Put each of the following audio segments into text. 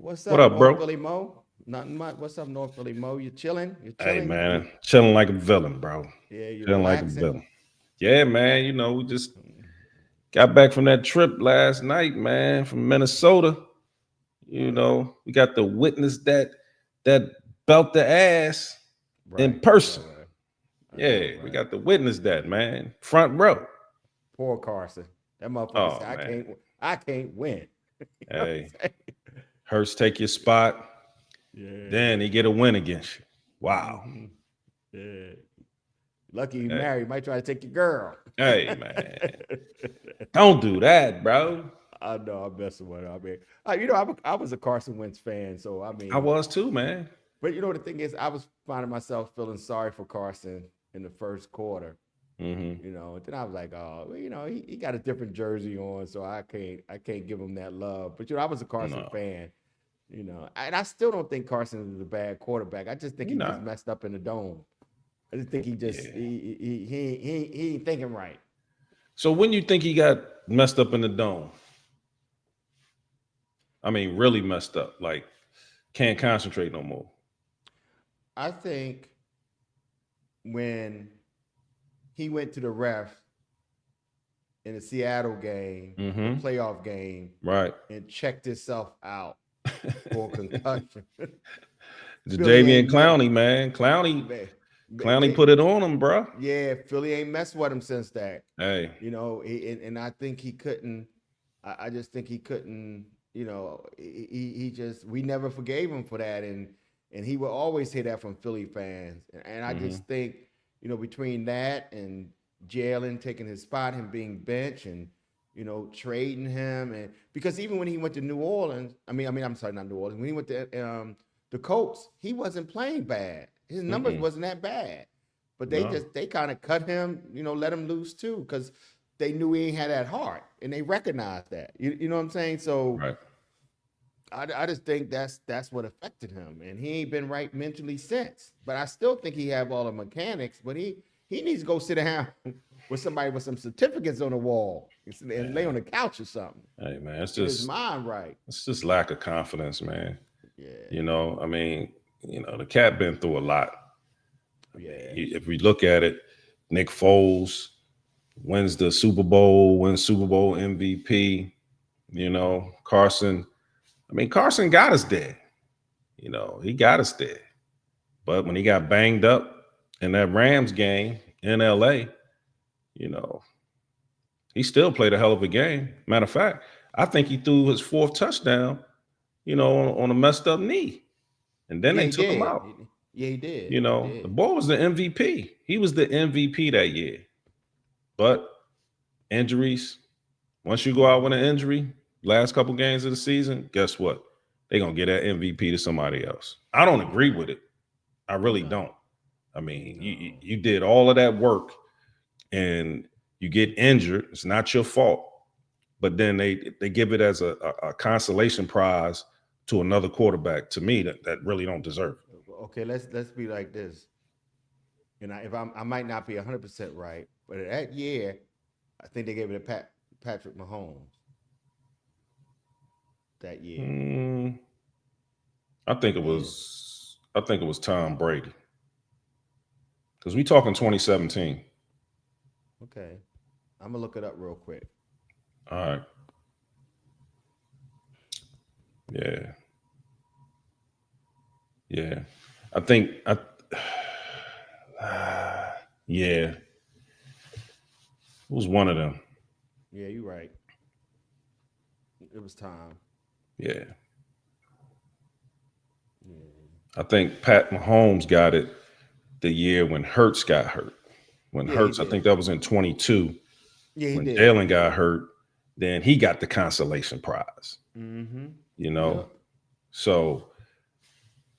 What's What up, up, North bro? Philly Mo? Nothing much. What's up, North Philly Mo? You chilling? You Hey, chilling? man, chilling like a villain, bro. Yeah, you Chilling like a relaxing? villain. Yeah, man. We just got back from that trip last night, man, from Minnesota. We got to witness that belt the ass in Right. I person. know, right? I know, Yeah, we right? got to witness that, man. Front row. Poor Carson. That motherfucker Oh said, man. I can't win. You know what Hey, I'm Hurst take your spot. saying? Then he get a win against you. Yeah. Wow. Yeah. Lucky you Hey, married. Might try to take your girl. hey, man. Don't do that, bro. I know I'm messing with her. I mean, I was a Carson Wentz fan, so I I mean, was too, man. but the thing is, I was finding myself feeling sorry for Carson in the first quarter. Hmm. Then I was like, oh, well, he got a different jersey on, so I can't give him that love. But I was a Carson No, fan, and I still don't think Carson is a bad quarterback. I just think you he just not. messed up in the dome. I just think he just Yeah. he ain't thinking right. So when you think he got messed up in the dome? I mean, really messed up. Like can't concentrate no more. I think when he went to the ref in the Seattle game, the Hmm. playoff game, Right. and checked himself out for a concussion. The Philly Javian ain't met Clowney, man. Clowney, man, Clowney put it on him, bro. yeah, Philly ain't messed with him since that. Hey. And I think he couldn't. I just think he couldn't. He just we never forgave him for that, and he will always say that from Philly fans. And I Hmm. just think between that and Jalen taking his spot, him being bench, and trading him, and because even when he went to New Orleans, I'm sorry, not New Orleans. When he went to the Colts, he wasn't playing bad. His numbers Mm-mm. wasn't that bad, but No. they kind of cut him, let him loose too, because they knew he ain't had that heart, and they recognized that. You know what I'm saying? So Right. I just think that's what affected him, and he ain't been right mentally since. But I still think he have all the mechanics, but he needs to go sit down with somebody with some certificates on the wall and lay on Man. the couch or something. Hey, man. Get his mind right. It's just lack of confidence, man. Yeah, I mean, the cat been through a lot. I mean, yeah, if we look at it, Nick Foles wins the Super Bowl, wins Super Bowl MVP. Carson. I mean, Carson got us there. He got us there. But when he got banged up in that Rams game in LA, you know, he still played a hell of a game. Matter of fact, I think he threw his fourth touchdown, on a messed up knee. And then yeah. they He took him did. out. Yeah, he did. He The did. boy was the MVP. He was the MVP that year. But injuries, once you go out with an Hmm. injury, last couple games of the season, guess what? They're going to get that MVP to somebody else. I don't agree with it. I really No, don't. I mean, you no. you did all of that work and you get injured. It's not your fault. But then they give it as a consolation prize to another quarterback. To me, that really don't deserve it. Okay, let's be like this. And I might not be 100% right, but that year, I think they gave it to Patrick Mahomes that year. Mm, I think it Yeah. was I think it was Tom Brady because we talking 2017. Okay. I'm gonna look it up real quick. All right, yeah, yeah. I think I yeah, it was one of them. Yeah, you're right. It was time. Yeah, Yeah. I think Pat Mahomes got it the year when Hurts got hurt. When Yeah, he Hurts, I think did. that was in 22. Yeah, he When did. Jalen got hurt, then he got the consolation prize. Mm-hmm. You know, Yep. so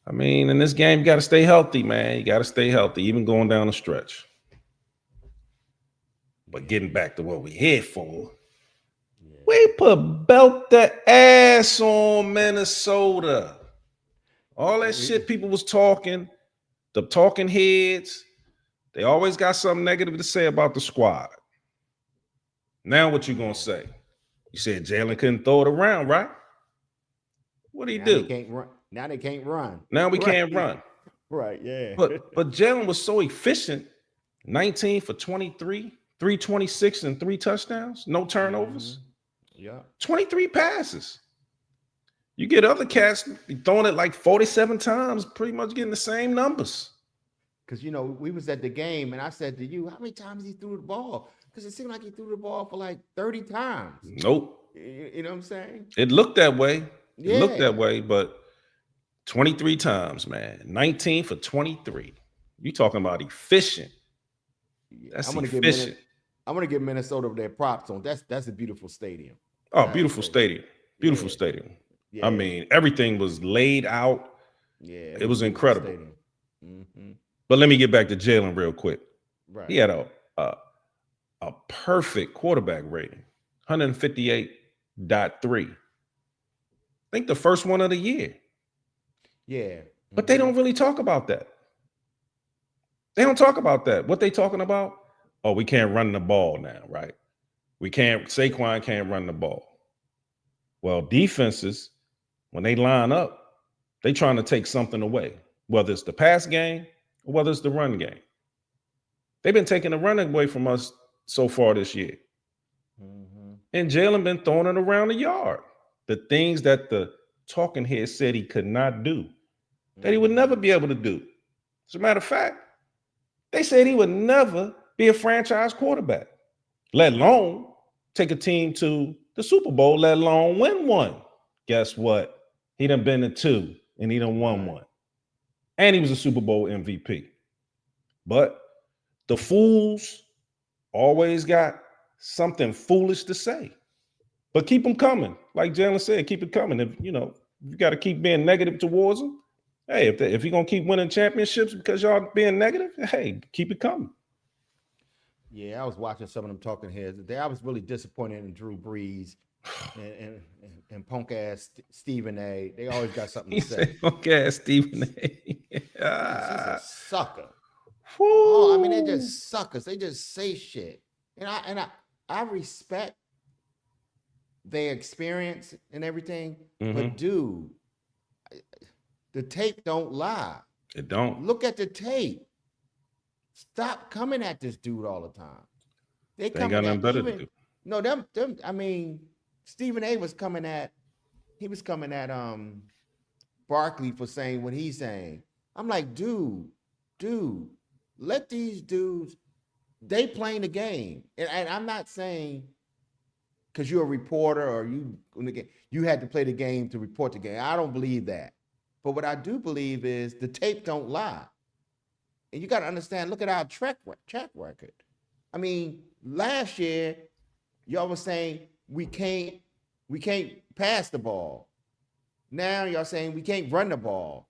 I mean, in this game, you got to stay healthy, man. You got to stay healthy, even going down the stretch. But getting Yeah. back to what we here for, we Yeah. put belt the ass on Minnesota. All that We, shit people was talking, the talking heads, they always got something negative to say about the squad. Now what you gonna yeah. say? You said Jalen couldn't throw it around, right? What did he Now they do? can't run. Now they can't run. Now we Right. can't run. Right. Yeah. But Jalen was so efficient. 19 for 23, 326 and 3 touchdowns, no turnovers. Yeah. 23 passes. You get other cats throwing it like 47 times, pretty much getting the same numbers. Because we was at the game and I said to you, how many times he threw the ball? Because it seemed like he threw the ball for like 30 times. Nope. You know what I'm saying? It looked that way. It looked that Yeah. way, but 23 times, man. 19 for 23. You talking about efficient. That's I'm gonna efficient. give Minnesota their props on. That's a beautiful stadium. Oh, I beautiful say. stadium. Beautiful Yeah. stadium. Yeah. I mean, everything was laid out. Yeah. It was a beautiful incredible. stadium. Mm-hmm. But let me get back to Jalen real quick. Right. He had a perfect quarterback rating, 158.3. I think the first one of the year. Yeah. But they don't really talk about that. They don't talk about that. What they talking about? Oh, we can't run the ball now, right? Saquon can't run the ball. Well, defenses, when they line up, they trying to take something away, whether it's the pass game or whether it's the run game. They've been taking the running away from us so far this year. And Jalen been throwing it around the yard. The things that the talking head said he could not do, that he would never be able to do. As a matter of fact, they said he would never be a franchise quarterback, let alone take a team to the Super Bowl, let alone win one. Guess what? He done been to 2 and he done won one. And he was a Super Bowl MVP. But the fools always got something foolish to say. But keep them coming. Like Jalen said, keep it coming. If you got to keep being negative towards them. Hey, if you're gonna keep winning championships because y'all being negative, hey, keep it coming. Yeah, I was watching some of them talking heads today. I was really disappointed in Drew Brees and punk ass Stephen A. They always got something to say. Punk ass Stephen A. He's a sucker. Woo. Oh, I mean, they're just suckers. They just say shit, and I respect their experience and everything, but dude, the tape don't lie. It don't. Look at the tape. Stop coming at this dude all the time. They ain't got nothing better to do. No, them. I mean, Stephen A. was coming at Barkley for saying what he's saying. I'm like, dude, let these dudes. They playing the game, and I'm not saying because you're a reporter or you had to play the game to report the game. I don't believe that. But what I do believe is the tape don't lie. And you got to understand, look at our track record. I mean, last year, y'all was saying we can't pass the ball. Now y'all saying we can't run the ball.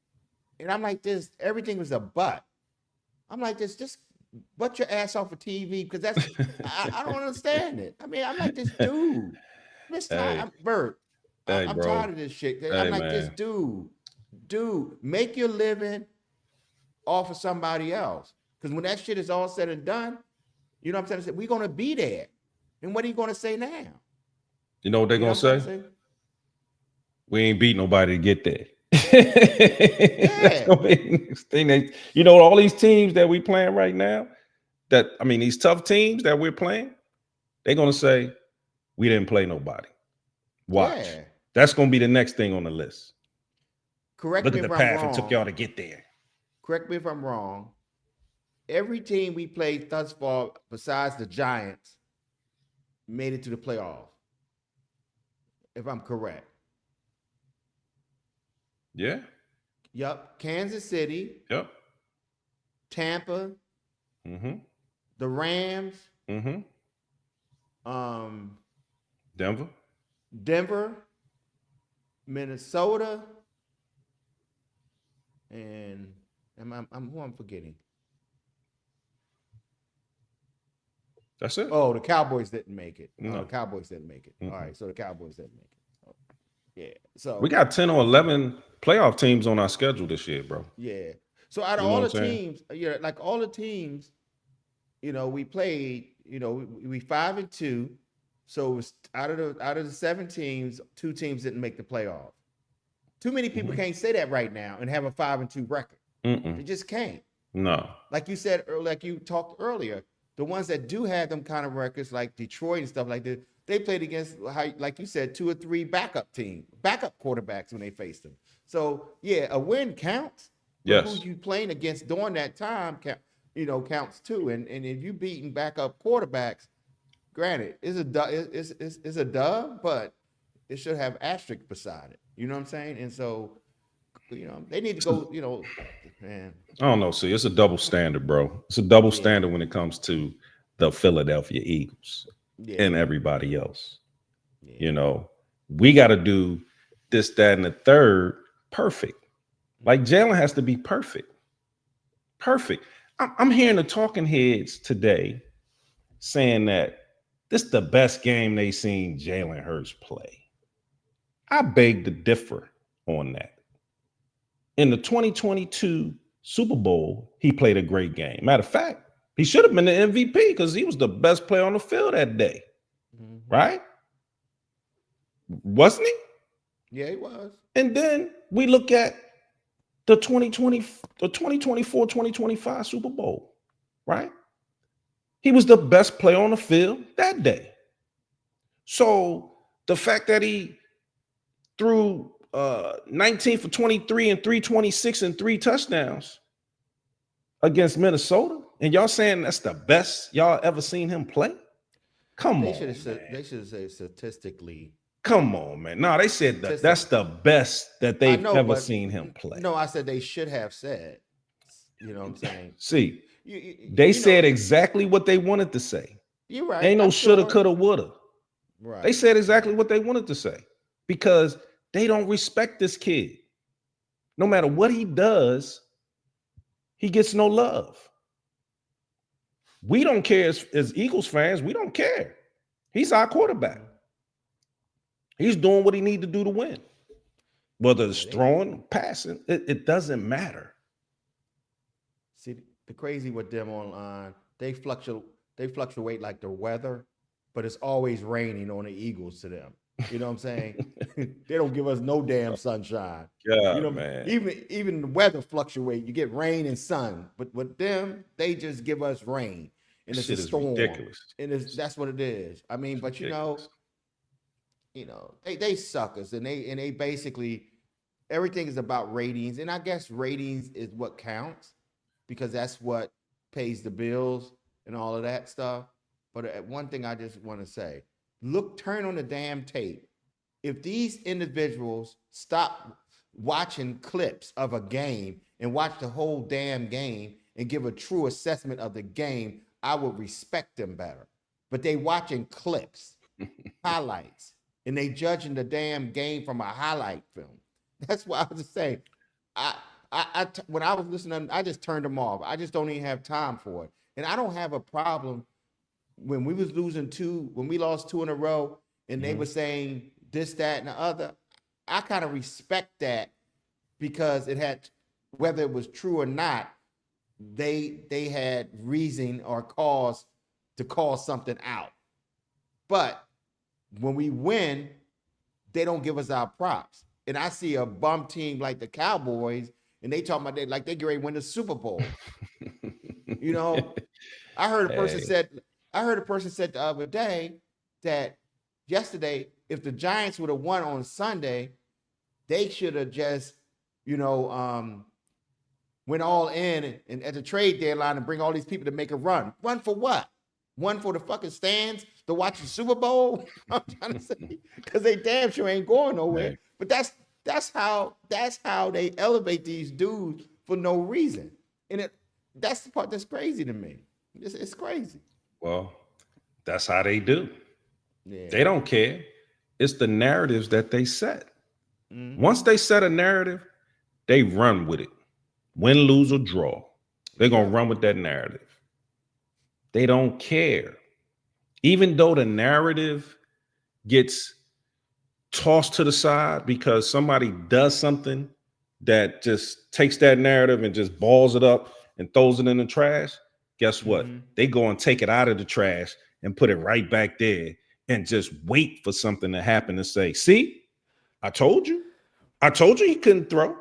And I'm like this, everything was a but. I'm like this, just butt your ass off of TV because that's I don't understand it. I mean, I'm like this dude. Bert, I'm tired of this shit. I'm like this dude, make your living off of somebody else. Because when that shit is all said and done, you know what I'm saying? We're going to be there. And what are you going to say now? You know what they're going to say? We ain't beat nobody to get there. That's gonna be the next thing. All these teams that we playing right now, these tough teams that we're playing, they're going to say, we didn't play nobody. Watch. Yeah. That's going to be the next thing on the list. Look at the path it took y'all to get there. Correct me if I'm wrong. Every team we played thus far, besides the Giants, made it to the playoffs. If I'm correct. Yeah. Yep. Kansas City. Yep. Tampa. The Rams. Denver. Minnesota. And who I'm forgetting? That's it. Oh, the Cowboys didn't make it. No. The Cowboys didn't make it. All right, so the Cowboys didn't make it. Oh, yeah. So we got 10 or 11 playoff teams on our schedule this year, bro. Yeah. So out of all the teams, like all the teams, we played, we 5-2. So it was out of the 7 teams, 2 teams didn't make the playoff. Too many people can't say that right now and have a 5-2 record. Mm-mm. They just can't. No. Like you said, like you talked earlier, the ones that do have them kind of records, like Detroit and stuff like that, they played against, like you said, 2 or 3 backup quarterbacks when they faced them. So yeah, a win counts. But Yes. who you playing against during that time, counts too. And if you beating backup quarterbacks, granted, it's a dub, but it should have asterisk beside it. You know what I'm saying? And so, they need to go. Man, I don't know. See, it's a double standard, bro. It's a double yeah, standard when it comes to the Philadelphia Eagles yeah, and everybody else. yeah. We got to do this, that, and the third perfect. Like Jalen has to be perfect. Perfect. I'm hearing the talking heads today saying that this is the best game they seen Jalen Hurts play. I beg to differ on that. In the 2022 Super Bowl, he played a great game. Matter of fact, he should have been the MVP because he was the best player on the field that day, right? Wasn't he? Yeah, he was. And then we look at the 2024-2025 Super Bowl, right? He was the best player on the field that day. So the fact that he threw 19 for 23 and 326 and 3 touchdowns against Minnesota, and y'all saying that's the best y'all ever seen him play? Come They on, should have said. man. They should have said statistically. Come on, man. No, they said that's the best that I they've know, ever but seen him play. no, I said they should have said. You know what I'm saying? See, You they know, said exactly what they wanted to say. you're right. Ain't no I'm shoulda, sure. coulda, woulda. Right. They said exactly what they wanted to say because they don't respect this kid. No matter what he does, he gets no love. We don't care as Eagles fans. We don't care. He's our quarterback. He's doing what he needs to do to win. Whether it's throwing, passing, it doesn't matter. See, the crazy with them online, they fluctuate like the weather, but it's always raining on the Eagles to them. You know what I'm saying? They don't give us no damn sunshine. Yeah, man. Even the weather fluctuate. You get rain and sun, but with them, they just give us rain, and it's a storm. Ridiculous. And that's what it is. I mean, but ridiculous. They suck us, and they basically everything is about ratings, and I guess ratings is what counts because that's what pays the bills and all of that stuff. But one thing I just want to say. Turn on the damn tape. If these individuals stop watching clips of a game and watch the whole damn game and give a true assessment of the game, I would respect them better. But they watching clips, highlights, and they judging the damn game from a highlight film. That's why I was just saying, when I was listening, I just turned them off. I just don't even have time for it. And I don't have a problem when we was when we lost 2 in a row and they were saying this, that, and the other, I kind of respect that because it had, whether it was true or not, they had reason or cause to call something out. But when we win, they don't give us our props. And I see a bum team like the Cowboys, and they talking about they get ready to win the Super Bowl. I heard a person said the other day that yesterday, if the Giants would have won on Sunday, they should have just, went all in and at the trade deadline and bring all these people to make a run. Run for what? One for the fucking stands to watch the Super Bowl? I'm trying to say, because they damn sure ain't going nowhere. Right. But that's how they elevate these dudes for no reason. And that's the part that's crazy to me. It's crazy. Well, that's how they do. Yeah. They don't care. It's the narratives that they set. Once they set a narrative, they run with it. Win, lose, or draw. They're going to run with that narrative. They don't care. Even though the narrative gets tossed to the side because somebody does something that just takes that narrative and just balls it up and throws it in the trash, guess what? They go and take it out of the trash and put it right back there and just wait for something to happen to say, see, I told you. I told you he couldn't throw.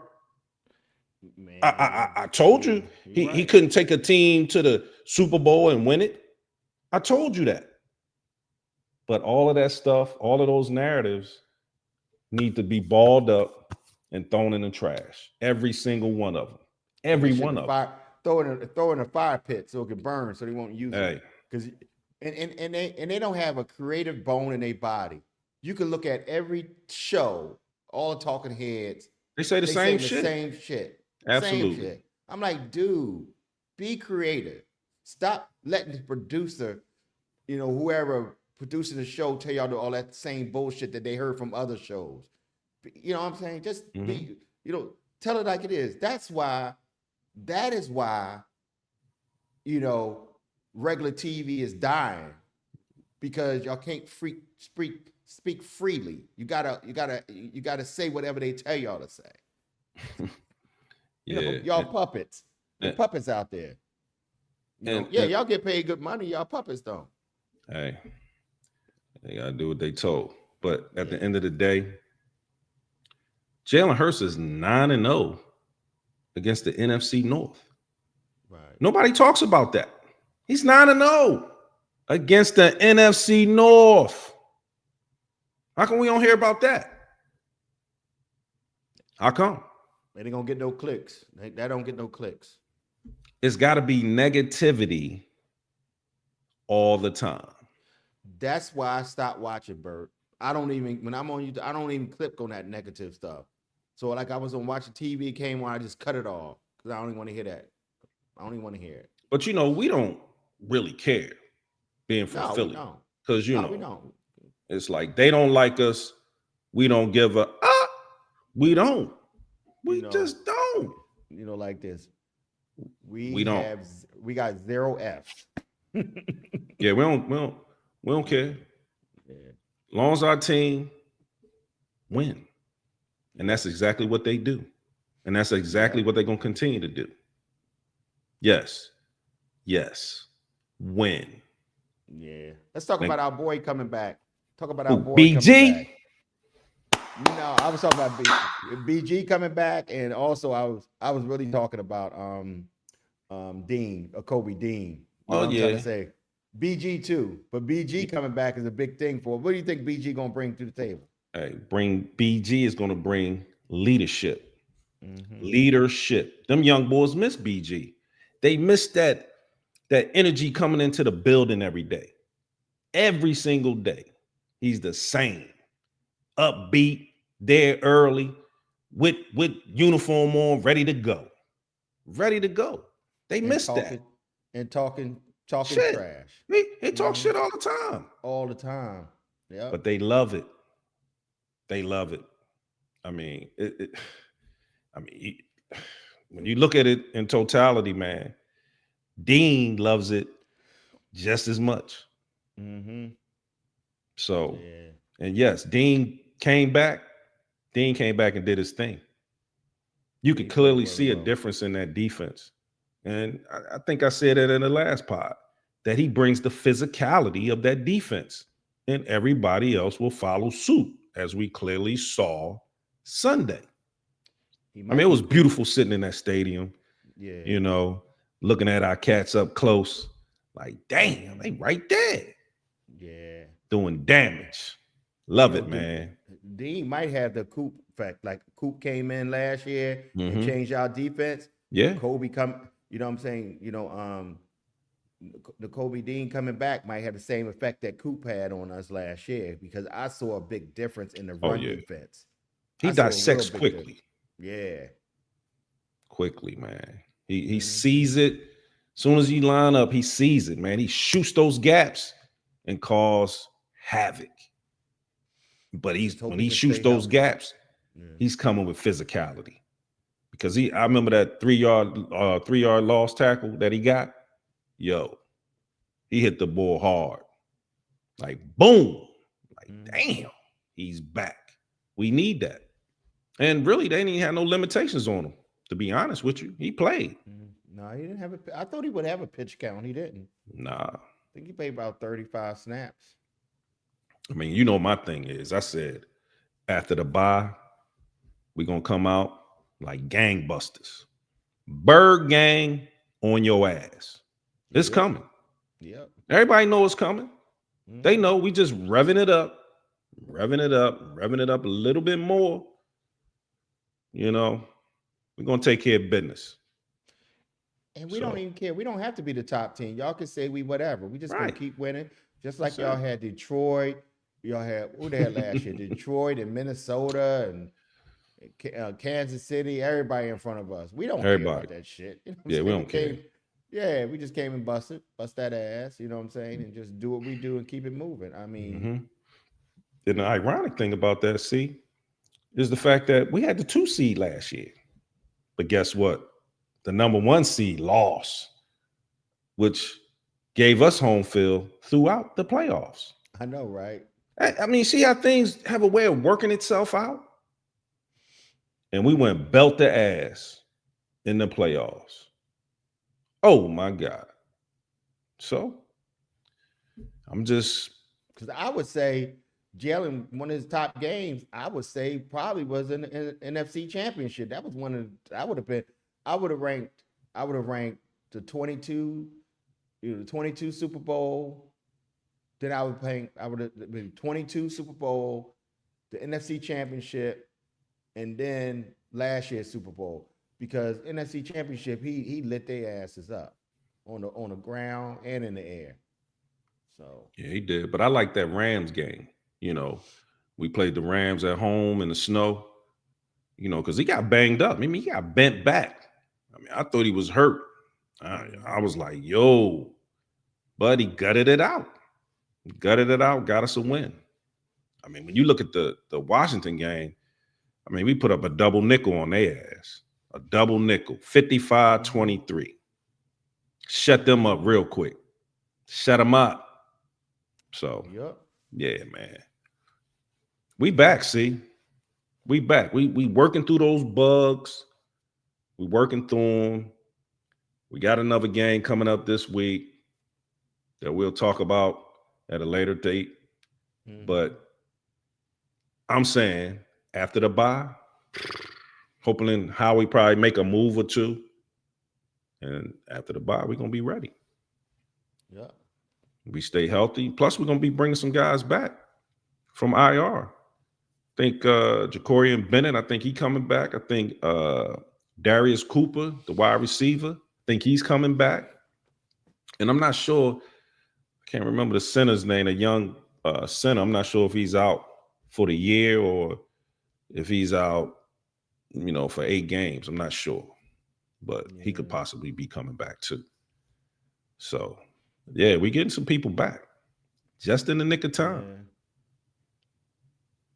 Man, I told you you're he right. couldn't take a team to the Super Bowl and win it. I told you that. But all of that stuff, all of those narratives need to be balled up and thrown in the trash. Every single one of them. Put Every that shit in one the of them. fire, throw it in a fire pit so it can burn, so they won't use it. Hey, Because and they don't have a creative bone in their body. You can look at every show, all the talking heads, they say the they same saying the shit. same shit. Same Absolutely. shit. I'm like, dude, be creative. Stop letting the producer, whoever producing the show tell y'all all that same bullshit that they heard from other shows. You know what I'm saying? Just Mhm. tell it like it is. That is why, you know, regular TV is dying because y'all can't speak freely. You gotta say whatever they tell y'all to say. Yeah. Y'all puppets. You're And, puppets out there. Yeah, and y'all get paid good money. Y'all puppets don't. hey, they gotta do what they told. But at the Yeah, end of the day, Jalen Hurts is 9-0 against the NFC North. right. Nobody talks about that. He's 9-0 against the NFC North. How come we don't hear about that? How come? They ain't gonna get no clicks. That don't get no clicks. It's got to be negativity all the time. That's why I stopped watching Bert. I don't even when I'm on YouTube, I don't even click on that negative stuff. So like I was on watching TV, came on, I just cut it off because I don't even want to hear that. I don't even want to hear it. But we don't really care being from No, we Philly don't. because No, we don't. it's like they don't like us. We don't give a we don't. You We know, just don't. like this. We don't. We got 0 Fs. Yeah, we don't care. Yeah, As long as our team win. And yeah, that's exactly what they do. And that's exactly yeah, what they're going to continue to do. Yes. Yes. Win. yeah. Let's talk Like about our boy coming back. Talk about our who? boy coming BG? back. No, I was talking about BG coming back, and also I was really talking about Dean or Kobe Dean. You know Oh what I'm trying to yeah. say? BG too, but BG coming back is a big thing for. What do you think BG gonna bring to the table? Hey, bring BG is going to bring leadership. Mm-hmm. Leadership. Them young boys miss BG. They miss that energy coming into the building every day. Every single day. He's the same. Upbeat, there early, with uniform on, ready to go. Ready to go. They And missed that. talking Shit. trash. He talk Mm-hmm. shit all the time. All the time. Yep. But they love it. They love it. I mean, I mean, when you look at it in totality, man, Dean loves it just as much. Mm-hmm. So, Yeah. and yes, Dean came back. Dean came back and did his thing. You could He played clearly very see a well. difference in that defense. And I think I said it in the last pod that he brings the physicality of that defense, and everybody else will follow suit, as we clearly saw Sunday. He I mean, might it be was cool. beautiful sitting in that stadium, Yeah. you know, looking at our cats up close, like, damn, they Mm-hmm. right there Yeah. doing damage. Love it, The man. Dean might have the Coop effect. Like Coop came in last year and Mm-hmm. changed our defense. Yeah. Kobe come, you know what I'm saying? The Kobe Dean coming back might have the same effect that Coop had on us last year because I saw a big difference in the Oh, run yeah. defense. He I saw a real dissects big difference. quickly. Yeah. Quickly, man. He Mm-hmm. sees it. Soon as he line up, he sees it, man. He shoots those gaps and cause havoc. But Just hope when he he can shoots stay those healthy. gaps, Yeah. he's coming with physicality. Because I remember that 3-yard loss tackle that he got. Yo, he hit the ball hard. Like boom. Like, Mm-hmm. damn, he's back. We need that. And really, they didn't even have no limitations on him. To be honest with you, he played. No, he didn't have a. I thought he would have a pitch count. He didn't. Nah. I think he played about 35 snaps. I mean, my thing is, I said after the bye, we're gonna come out like gangbusters. Bird gang on your ass. It's Yep. coming. Yep. Everybody know it's coming. They Mhm. know we just revving it up a little bit more. You know, we're gonna take care of business. And we don't So even care. We don't have to be the top team. Y'all can say we whatever. We just gonna right, keep winning. Just that's like y'all it. had Detroit. Y'all had who they had last year? Detroit and Minnesota and Kansas City. Everybody in front of us. We don't care Everybody. about that shit. You know what Yeah, I'm we saying? We don't care. came. Yeah, we just came and bust that ass. You know what I'm saying? And just do what we do and keep it moving. I mean, Hmm. And the ironic thing about that, see, is the fact that we had the 2 seed last year. But guess what? The number 1 seed lost, which gave us home field throughout the playoffs. I know, right? I mean, see how things have a way of working itself out? And we went belt the ass in the playoffs. Oh my God. So I'm just, Because I would say Jalen, one of his top games, I would say probably was in NFC Championship. That was one of I would have been. I would have ranked. I would have ranked the 22, the 22 Super Bowl. Then I would think I would have been 22 Super Bowl, the NFC Championship, and then last year's Super Bowl because NFC Championship he lit their asses up on the ground and in the air. So yeah, he did. But I like that Rams game. You know, we played the Rams at home in the snow, because he got banged up. I mean, he got bent back. I mean, I thought he was hurt. I was like, yo, but he gutted it out. Gutted it out, got us a win. I mean, when you look at the Washington game, I mean, we put up a double nickel on their ass. A double nickel, 55-23. Shut them up real quick. Shut them up. So, yep. yeah, man. We back, see? We back. We working through those bugs. We working through them. We got another game coming up this week that we'll talk about at a later date. Mm-hmm. But I'm saying after the bye, hoping Howie probably make a move or two. And after the bye, we're going to be ready. Yep. We stay healthy. Plus, we're going to be bringing some guys back from IR. I think Jacorian Bennett, I think he coming back. I think Darius Cooper, the wide receiver, I think he's coming back. And I'm not sure, I can't remember the center's name, a young center. I'm not sure if he's out for the year or if he's out, for 8 games. I'm not sure. But he could Yeah. possibly be coming back too. So, yeah, we getting some people back just in the nick of time.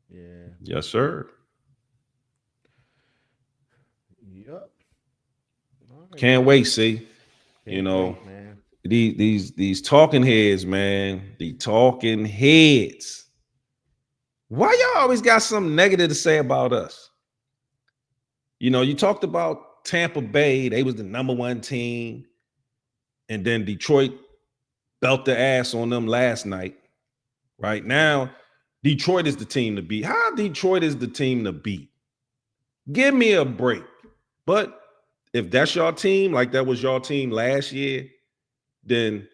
Yeah. Yeah. Yes, sir. Yep. All right, Can't man. wait. See, you Can't know, wait, man. these talking heads, man. The talking heads. Why y'all always got something negative to say about us? You talked about Tampa Bay. They was the number 1 team, and then Detroit belt the ass on them last night. Right now, Detroit is the team to beat. How Detroit is the team to beat? Give me a break. But if that's your team, like that was your team last year, then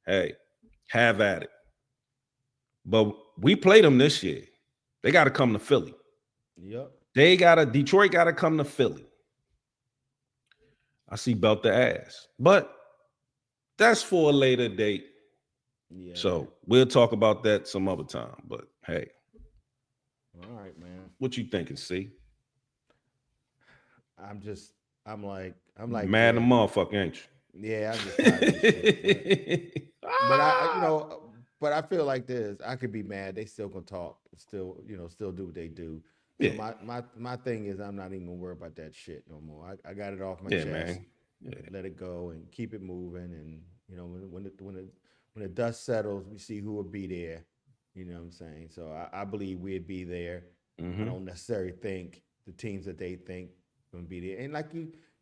hey, have at it. But we played them this year. They got to come to Philly. Yep. Detroit got to come to Philly. I see belt the ass. But that's for a later date. Yeah. So we'll talk about that some other time. But hey, All right, man. what you thinking, see? I'm just I'm like Mad a Jay. motherfucker, ain't Yeah, I'm just tired of this shit. you? But Ah! but I feel like this. I could be mad. They still gonna talk. Still, still do what they do. So Yeah, my thing is I'm not even gonna worry about that shit no more. I got it off my yeah, chest. man. Yeah, Let it go and keep it moving. And when the dust settles, we see who will be there. You know what I'm saying? So I believe we'd be there. I mm-hmm. don't necessarily think the teams that they think gonna be there. And like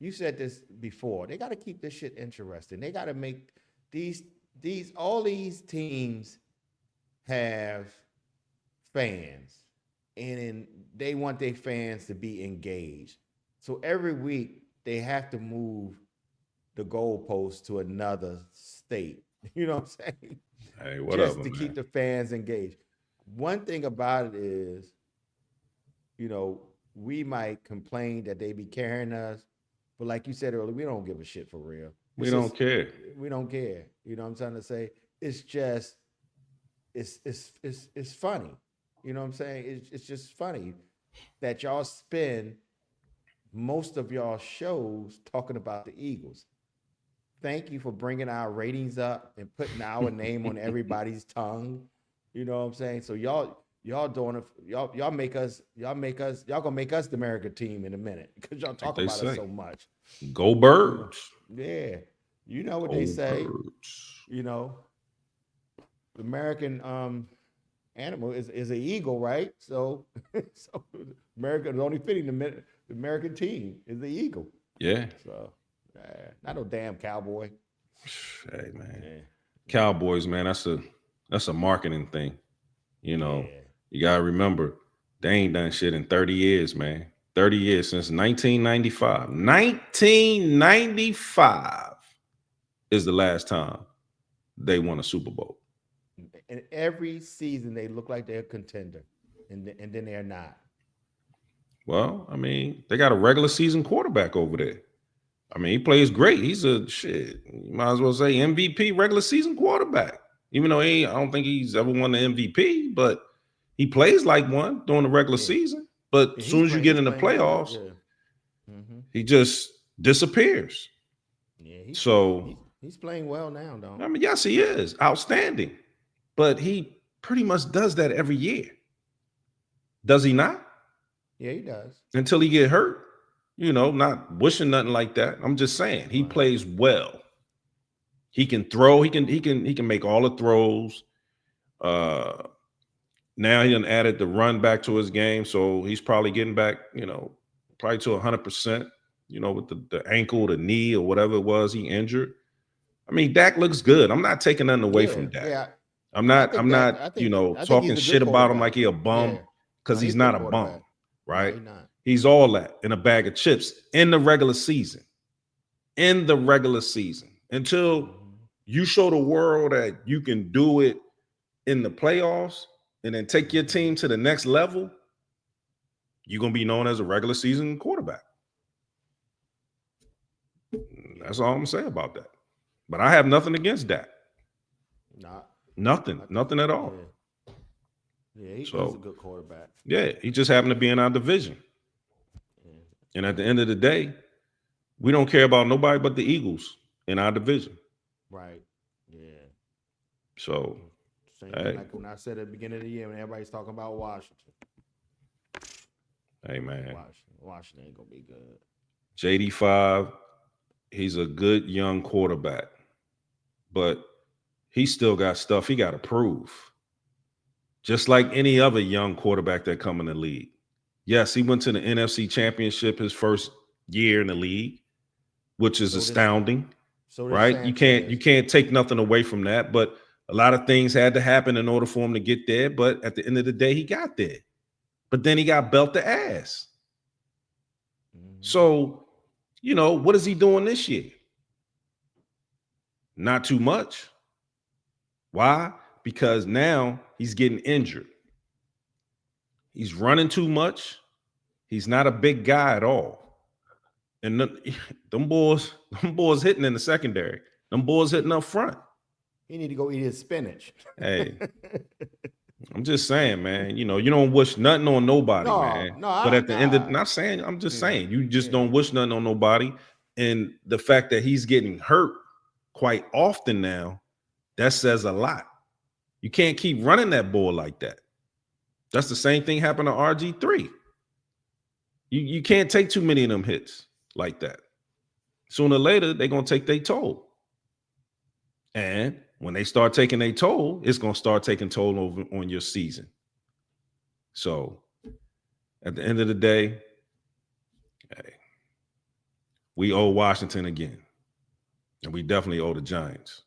you said this before, they got to keep this shit interesting. They got to make these all these teams have fans. and they want their fans to be engaged. So every week they have to move the goalpost to another state. You know what I'm saying? Hey, Just whatever, to keep man. the fans engaged. One thing about it is, we might complain that they be carrying us, but like you said earlier, we don't give a shit for real. We It's don't just care. we don't care. You know what I'm trying to say? It's just it's funny. You know what I'm saying? It's just funny that y'all spend most of y'all shows talking about the Eagles. Thank you for bringing our ratings up and putting our name on everybody's tongue. You know what I'm saying? So y'all doing it. Y'all gonna make us the American team in a minute because y'all Like talk they about us say, so much. go You know, birds. yeah. You know what they Go say. birds. You know, the American animal is an eagle, right? So so America is only fitting the American team is the eagle. Yeah. So not no damn cowboy. Hey, man. Yeah, yeah, Cowboys, man, that's a marketing thing. You know, yeah. you gotta remember, they ain't done shit in 30 years, man. 30 years since 1995. 1995 is the last time they won a Super Bowl. And every season they look like they're a contender, and then they're not. Well, I mean, they got a regular season quarterback over there. I mean, he plays great. He's a shit. You might as well say MVP regular season quarterback. Even though I don't think he's ever won the MVP, but he plays like one during the regular Yeah, season. But yeah as soon as you get he's in the playing good. playoffs, Yeah, hmm he just disappears. yeah. So, He's playing well now, though. I mean, yes, he is outstanding, but he pretty much does that every year. Does he not? Yeah, he does. Until he get hurt. Not wishing nothing like that. I'm just saying he Right. plays well. He can throw. He can make all the throws. Uh, Now he done added the run back to his game, so he's probably getting back. Probably to 100%. With the ankle, the knee, or whatever it was he injured. I mean, Dak looks good. I'm not taking nothing away Yeah, from Dak. yeah. I'm I not. think I'm that not. I think Talking he's a good shit about him quarterback. like he a bum Yeah. because No, he's he's a good not a bum, quarterback. No, right? he's not. He's all that in a bag of chips in the regular season. In the regular season, until Hmm. you show the world that you can do it in the playoffs and then take your Hmm. team to the next level, you're gonna be known as a regular season quarterback. That's Yeah. all I'm gonna say about that. But I have nothing against that. Not. Nothing. I think. Nothing at all. Yeah. Yeah. He's a So good quarterback. yeah, he just happened to be in our division. Yeah. And at the end of the day, we don't care about nobody but the Eagles in our division. Right. Yeah. So Same thing hey, like when I said at the beginning of the year when everybody's talking about Washington. hey man. Washington ain't gonna be good. JD5, he's a good young quarterback, but he still got stuff he got to prove. Just like any other young quarterback that come in the league. Yes, he went to the NFC Championship his first year in the league, which is So this astounding, so this right? You Sanchez. can't take nothing away from that, but a lot of things had to happen in order for him to get there, but at the end of the day he got there. But then he got belt the ass. Hmm. So, what is he doing this year? Not too much. Why? Because now he's getting injured. He's running too much. He's not a big guy at all. And them boys hitting in the secondary. Them boys hitting He up front. he need to go eat his spinach. Hey, I'm just saying, man. You don't wish nothing on nobody, No, man. no, But at the end of nah. not saying, I'm just Yeah, saying, you just yeah. don't wish nothing on nobody. And the fact that he's getting hurt quite often now, that says a lot. You can't keep running that ball like that. That's the same thing happened to RG3. You can't take too many of them hits like that. Sooner or later, they're gonna take their toll. And when they start taking their toll, it's gonna start taking toll over on your season. So at the end of the day, hey, we owe Washington again. And we definitely owe the Giants.